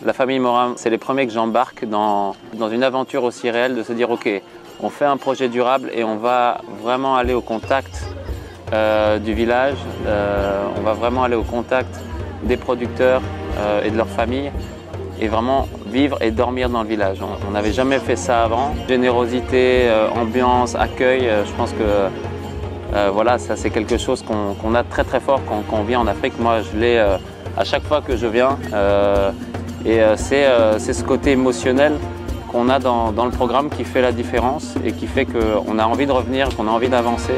La famille Morin, c'est les premiers que j'embarque dans une aventure aussi réelle, de se dire ok, on fait un projet durable et on va vraiment aller au contact du village, on va vraiment aller au contact des producteurs et de leurs familles et vraiment vivre et dormir dans le village. On n'avait jamais fait ça avant. Générosité, ambiance, accueil, je pense que voilà, ça c'est quelque chose qu'on a très très fort quand on vient en Afrique. Moi je l'ai à chaque fois que je viens et c'est ce côté émotionnel qu'on a dans le programme qui fait la différence et qui fait qu'on a envie de revenir, qu'on a envie d'avancer.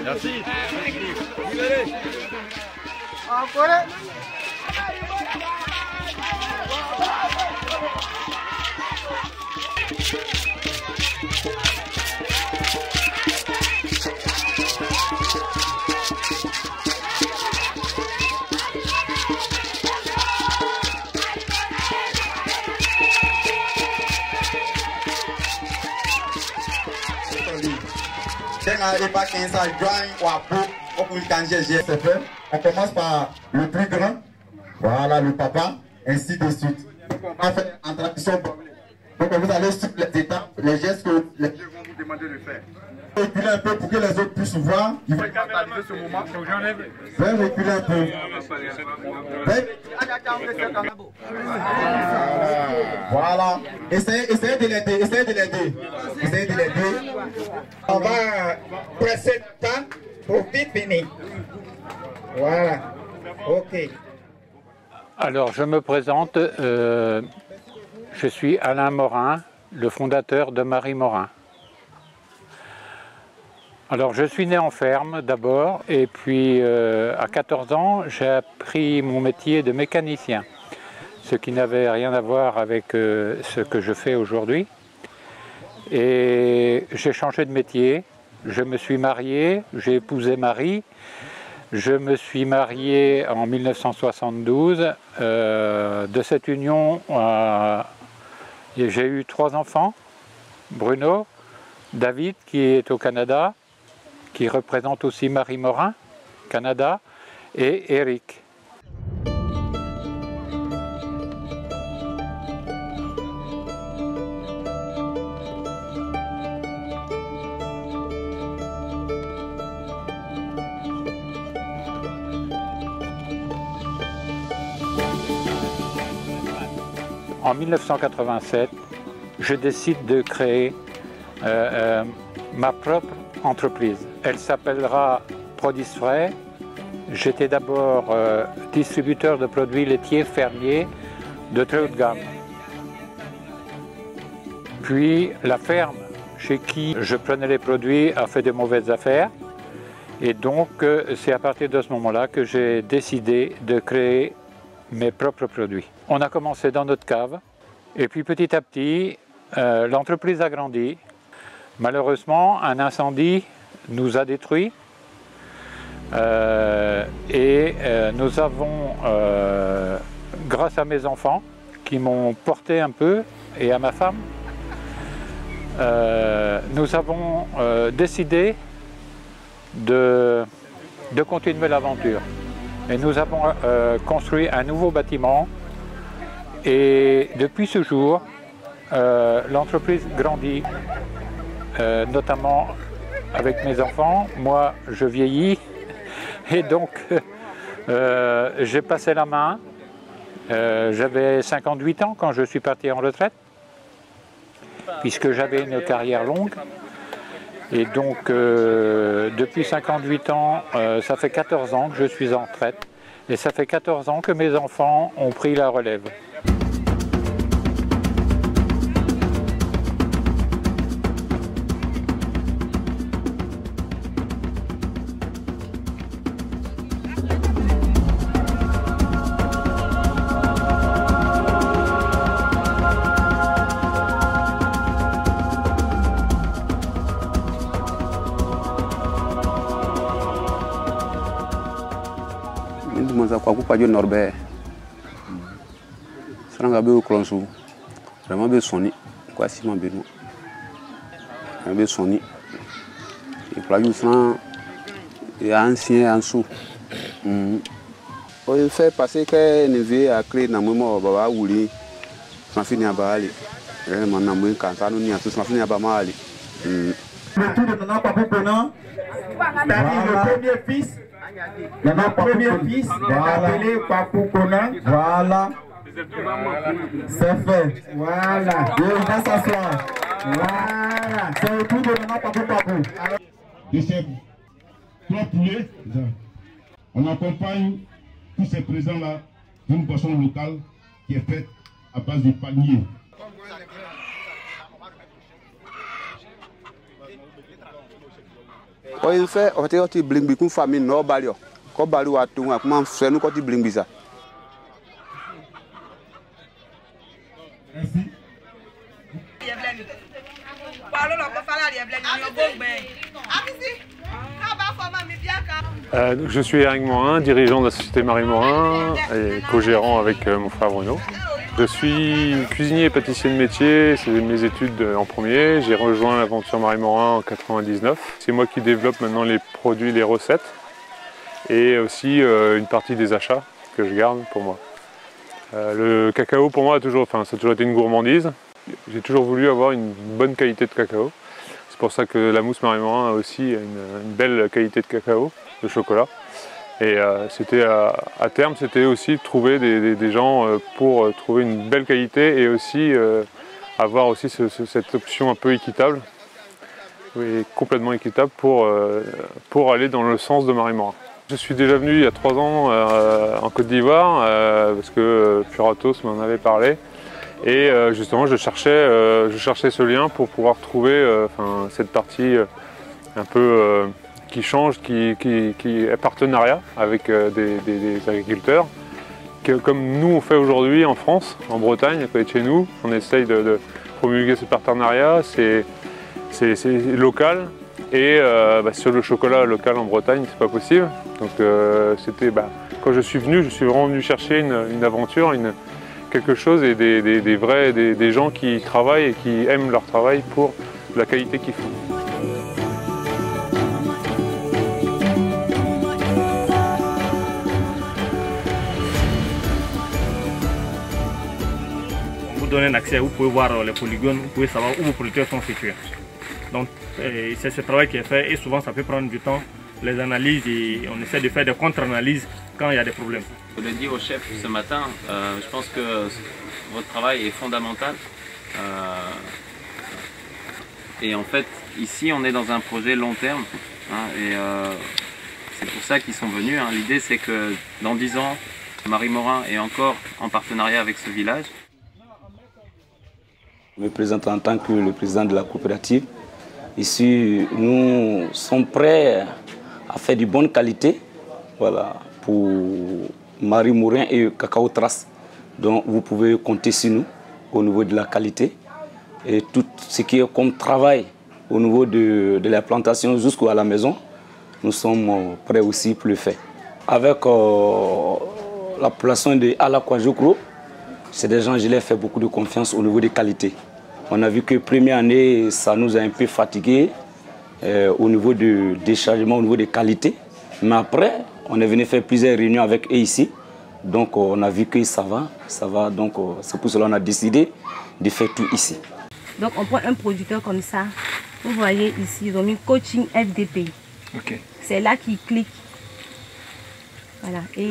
Merci. On commence par le plus grand, voilà le papa, ainsi de suite. En fait, en tradition, donc vous allez suivre les étapes, les gestes que les gens vont vous demander de faire. Reculer un peu pour que les autres puissent voir. Ils vont réaliser ce moment. Veuillez reculer un peu. Voilà. Essayez de l'aider, essayez de l'aider. Essayez de l'aider. On va presser le temps pour vite finir. Voilà. Ok. Alors, je me présente. Je suis Alain Morin, le fondateur de Marie Morin. Alors, je suis né en ferme d'abord, et puis à 14 ans, j'ai appris mon métier de mécanicien, ce qui n'avait rien à voir avec ce que je fais aujourd'hui. Et j'ai changé de métier, je me suis marié, j'ai épousé Marie. Je me suis marié en 1972. De cette union, j'ai eu 3 enfants. Bruno, David qui est au Canada, qui représente aussi Marie Morin, Canada, et Eric. En 1987, je décide de créer ma propre entreprise. Elle s'appellera Produits Frais. J'étais d'abord distributeur de produits laitiers fermiers de très haute gamme. Puis la ferme chez qui je prenais les produits a fait de mauvaises affaires. Et donc c'est à partir de ce moment-là que j'ai décidé de créer mes propres produits. On a commencé dans notre cave et puis petit à petit l'entreprise a grandi. Malheureusement, un incendie nous a détruits et nous avons, grâce à mes enfants qui m'ont porté un peu et à ma femme, nous avons décidé de continuer l'aventure. Et nous avons construit un nouveau bâtiment et depuis ce jour, l'entreprise grandit, notamment avec mes enfants. Moi, je vieillis et donc j'ai passé la main. J'avais 58 ans quand je suis parti en retraite, puisque j'avais une carrière longue. Et donc, depuis 58 ans, ça fait 14 ans que je suis en retraite. Et ça fait 14 ans que mes enfants ont pris la relève. Norbert Saranga be Klonsu vraiment be soni quoi si mon beno be soni et pour la fin et ancien en sous il fait passer que neveu a créé na momo baba wuli ma fini abali vraiment na mo kan ça nous ni tous ma fini abamali Le tour de Nana Papou Kona, le premier fils. Nana premier fils est appelé Papou Kona. Voilà. C'est fait. Voilà. Il va s'asseoir. Voilà. C'est le tour de Nana Papou Papou. De ces trois poulets, on accompagne tous ces présents-là d'une boisson locale qui est faite à base de palmier. Il fait tu bling une famille no balio ko bali wa tu comment faire nous quand tu bling ça. Merci. Je suis Eric Morin, dirigeant de la société Marie Morin et co-gérant avec mon frère Bruno. Je suis cuisinier et pâtissier de métier, c'est mes études en premier. J'ai rejoint l'aventure Marie Morin en 99. C'est moi qui développe maintenant les produits, les recettes et aussi une partie des achats que je garde pour moi. Le cacao pour moi ça a toujours été une gourmandise. J'ai toujours voulu avoir une bonne qualité de cacao. C'est pour ça que la mousse Marie Morin a aussi une belle qualité de cacao, de chocolat. Et c'était à terme, c'était aussi trouver des gens pour trouver une belle qualité et aussi avoir aussi cette option un peu équitable, oui, complètement équitable pour aller dans le sens de Marie Morin. Je suis déjà venu il y a 3 ans en Côte d'Ivoire parce que Puratos m'en avait parlé et justement je cherchais ce lien pour pouvoir trouver cette partie un peu qui change, qui est partenariat avec des agriculteurs, comme nous on fait aujourd'hui en France, en Bretagne, à côté de chez nous. On essaye de promulguer ce partenariat, c'est local et sur le chocolat local en Bretagne c'est pas possible. Donc quand je suis vraiment venu chercher une aventure, quelque chose et des gens qui travaillent et qui aiment leur travail pour la qualité qu'ils font. Donner un accès, vous pouvez voir les polygones, vous pouvez savoir où vos producteurs sont situés. Donc c'est ce travail qui est fait et souvent ça peut prendre du temps, les analyses et on essaie de faire des contre-analyses quand il y a des problèmes. Je l'ai dit au chef ce matin, je pense que votre travail est fondamental. Et en fait, ici on est dans un projet long terme et c'est pour ça qu'ils sont venus. L'idée c'est que dans 10 ans, Marie Morin est encore en partenariat avec ce village. Je me présente en tant que le président de la coopérative. Ici, nous sommes prêts à faire de bonne qualité pour Marie Morin et Cacao Trace. Donc vous pouvez compter sur nous au niveau de la qualité. et tout ce qui est comme travail au niveau de la plantation jusqu'à la maison, nous sommes prêts aussi pour le faire. Avec la population de Alakwajokro, c'est des gens, je leur fais beaucoup de confiance au niveau des qualités. On a vu que première année, ça nous a un peu fatigués au niveau du déchargement, au niveau des qualités. Mais après, on est venu faire plusieurs réunions avec eux ici. Donc on a vu que ça va. Donc c'est pour cela qu'on a décidé de faire tout ici. Donc on prend un producteur comme ça. Vous voyez ici, ils ont mis coaching FDP. Okay. C'est là qu'il clique. Voilà. Et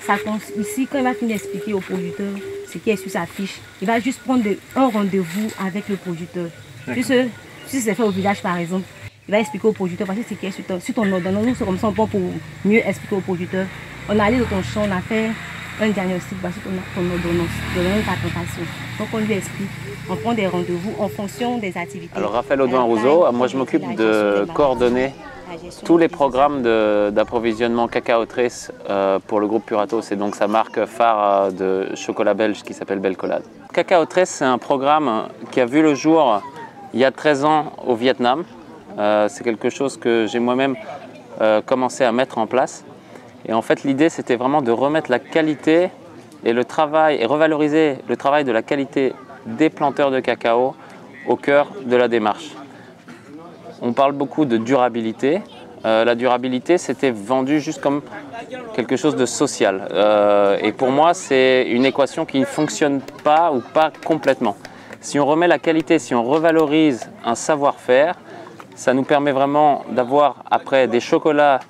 ça, ici, quand il va finir d'expliquer au producteur ce qui est sur sa fiche, il va juste prendre un rendez-vous avec le producteur. Puisque si c'est fait au village par exemple, il va expliquer au producteur parce que c'est qui est sur ton ordonnance. Nous, c'est comme ça on peut pour mieux expliquer au producteur. On est allé dans ton champ, on a fait un diagnostic sur ton ordonnance, de ta plantation. Donc on lui explique, on prend des rendez-vous en fonction des activités. Alors Raphaël Audouin-Rousseau, moi je m'occupe de coordonner tous les programmes d'approvisionnement Cacao Trace pour le groupe Purato. C'est donc sa marque phare de chocolat belge qui s'appelle Belcolade. Cacao Trace, c'est un programme qui a vu le jour il y a 13 ans au Vietnam. C'est quelque chose que j'ai moi-même commencé à mettre en place. Et en fait, l'idée, c'était vraiment de remettre la qualité et le travail, et revaloriser le travail de la qualité des planteurs de cacao au cœur de la démarche. On parle beaucoup de durabilité. La durabilité, c'était vendu juste comme quelque chose de social. Et pour moi, c'est une équation qui ne fonctionne pas ou pas complètement. Si on remet la qualité, si on revalorise un savoir-faire, ça nous permet vraiment d'avoir après des chocolats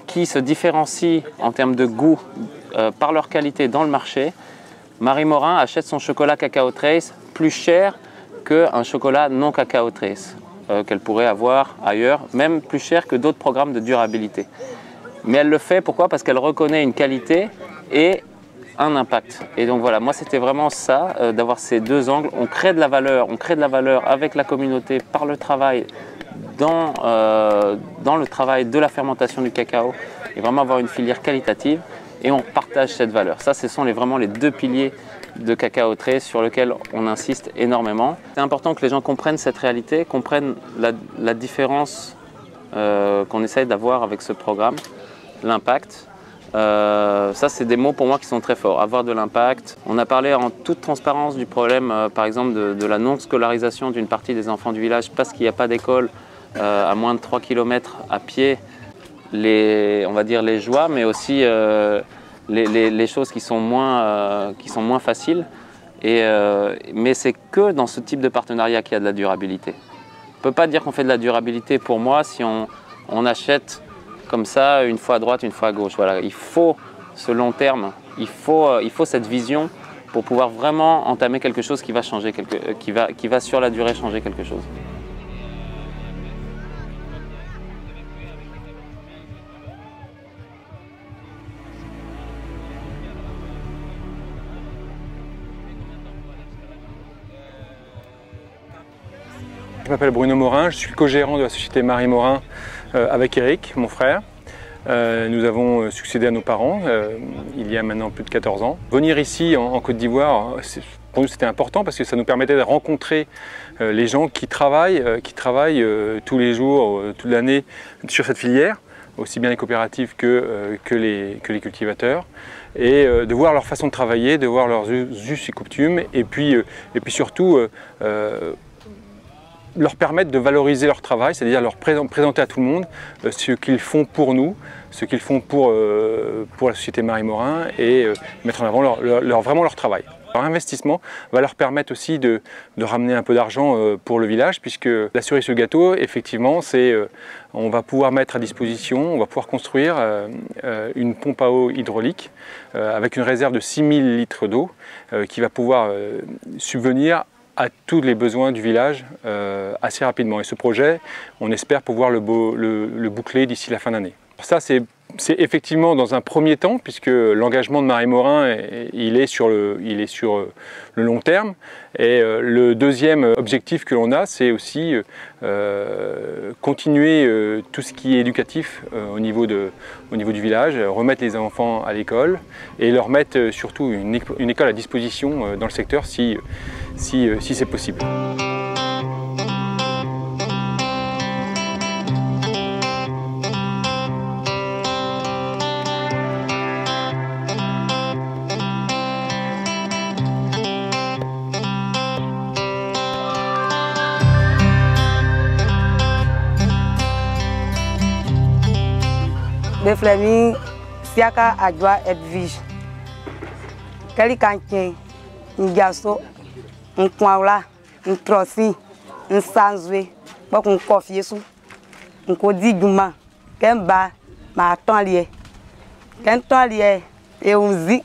qui se différencient en termes de goût par leur qualité dans le marché. Marie Morin achète son chocolat Cacao Trace plus cher qu'un chocolat non Cacao Trace qu'elle pourrait avoir ailleurs, même plus cher que d'autres programmes de durabilité. Mais elle le fait, pourquoi? Parce qu'elle reconnaît une qualité et un impact. Et donc voilà, moi c'était vraiment ça, d'avoir ces deux angles. On crée de la valeur avec la communauté par le travail, dans le travail de la fermentation du cacao, et vraiment avoir une filière qualitative, et on partage cette valeur. Ça, ce sont vraiment les deux piliers de Cacao Trace sur lesquels on insiste énormément. C'est important que les gens comprennent cette réalité, comprennent la différence qu'on essaye d'avoir avec ce programme, l'impact. Ça, c'est des mots pour moi qui sont très forts, avoir de l'impact. On a parlé en toute transparence du problème, par exemple, de la non-scolarisation d'une partie des enfants du village parce qu'il n'y a pas d'école à moins de 3 km à pied. On va dire les joies, mais aussi les choses qui sont moins faciles. Mais c'est que dans ce type de partenariat qu'il y a de la durabilité. On ne peut pas dire qu'on fait de la durabilité pour moi si on achète comme ça, une fois à droite, une fois à gauche. Voilà. Il faut ce long terme, il faut cette vision pour pouvoir vraiment entamer quelque chose qui va changer, qui va sur la durée changer quelque chose. Je m'appelle Bruno Morin, je suis co-gérant de la société Marie Morin avec Eric, mon frère. Nous avons succédé à nos parents il y a maintenant plus de 14 ans. Venir ici en Côte d'Ivoire, pour nous c'était important parce que ça nous permettait de rencontrer les gens qui travaillent tous les jours, toute l'année sur cette filière, aussi bien les coopératives que les cultivateurs, et de voir leur façon de travailler, de voir leurs us et coutumes, et puis surtout leur permettre de valoriser leur travail, c'est-à-dire leur présenter à tout le monde ce qu'ils font pour nous, ce qu'ils font pour la société Marie Morin, et mettre en avant vraiment leur travail. Leur investissement va leur permettre aussi de ramener un peu d'argent pour le village, puisque la cerise sur le gâteau, effectivement, on va pouvoir mettre à disposition, on va pouvoir construire une pompe à eau hydraulique avec une réserve de 6000 litres d'eau qui va pouvoir subvenir à tous les besoins du village assez rapidement. Et ce projet, on espère pouvoir le boucler d'ici la fin d'année. Ça, c'est effectivement dans un premier temps, puisque l'engagement de Marie Morin, il est sur le long terme. Et le deuxième objectif que l'on a, c'est aussi continuer tout ce qui est éducatif au niveau du village, remettre les enfants à l'école et leur mettre surtout une école à disposition dans le secteur si si c'est possible. Les flammes, siaka adwa edvige. Kali kanchen, ngaso, nkwaula, ntrosi, nsanzwe, bok nkofiesu, nkodiguma, kemba, ma tonlie. Ken tonlie, e unzi,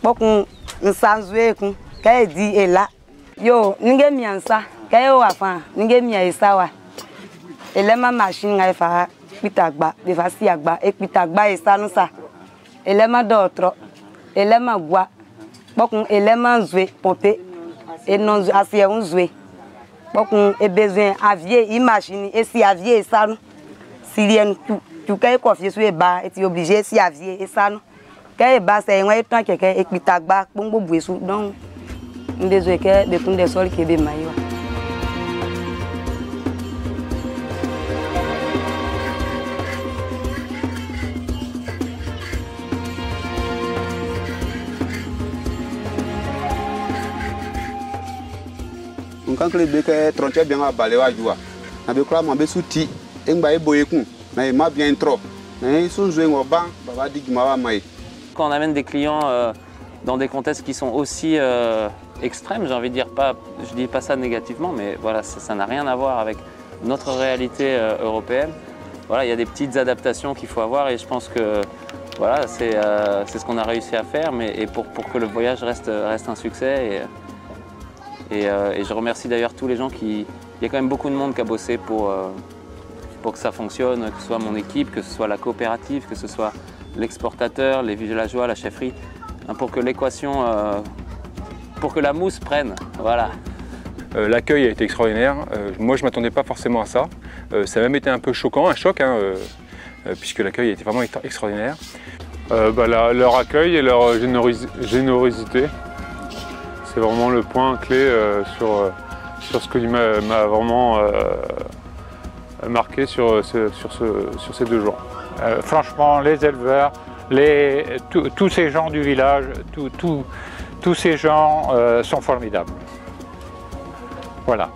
bok nsanzwe kun, kay di ela. Yo, ninge miansa, kay wafa, ninge mia esawa. Elema machine ngai fa pitagba, de fasi agba, e pitagba esanusa. Elema d'autre, elema gua, bokun elema zwe pompe, et non asie un zwe. Bokun e besoin avier, imagine, et si avier esanu, si rien tu kay confier sur e ba, et tu obligé si avier esanu. Kay ba c'est un temps quelqu'un e pitagba, bongo bouesou, donc besoin que de tout des sols qui be mayo. Quand les béquets tronchaient bien à balai à joie, avec quoi m'en besouti, et m'baye boyekun, mais m'a bien trop. Mais ils sont joués au banc, baba dit m'a maï. Quand on amène des clients dans des contextes qui sont aussi extrêmes, j'ai envie de dire, je dis pas ça négativement, mais voilà, ça n'a rien à voir avec notre réalité européenne. Voilà, il y a des petites adaptations qu'il faut avoir et je pense que voilà, c'est ce qu'on a réussi à faire, mais pour que le voyage reste un succès. Et je remercie d'ailleurs tous les gens il y a quand même beaucoup de monde qui a bossé pour que ça fonctionne, que ce soit mon équipe, que ce soit la coopérative, que ce soit l'exportateur, les villageois, la chefferie, pour que l'équation, pour que la mousse prenne, voilà. L'accueil a été extraordinaire, moi je ne m'attendais pas forcément à ça, ça a même été un peu choquant, un choc, hein, puisque l'accueil a été vraiment extraordinaire. Leur accueil et leur générosité. C'est vraiment le point clé sur ce qui m'a vraiment marqué sur ces 2 jours. Franchement, les éleveurs, tous ces gens du village, tous ces gens sont formidables. Voilà,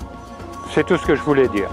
c'est tout ce que je voulais dire.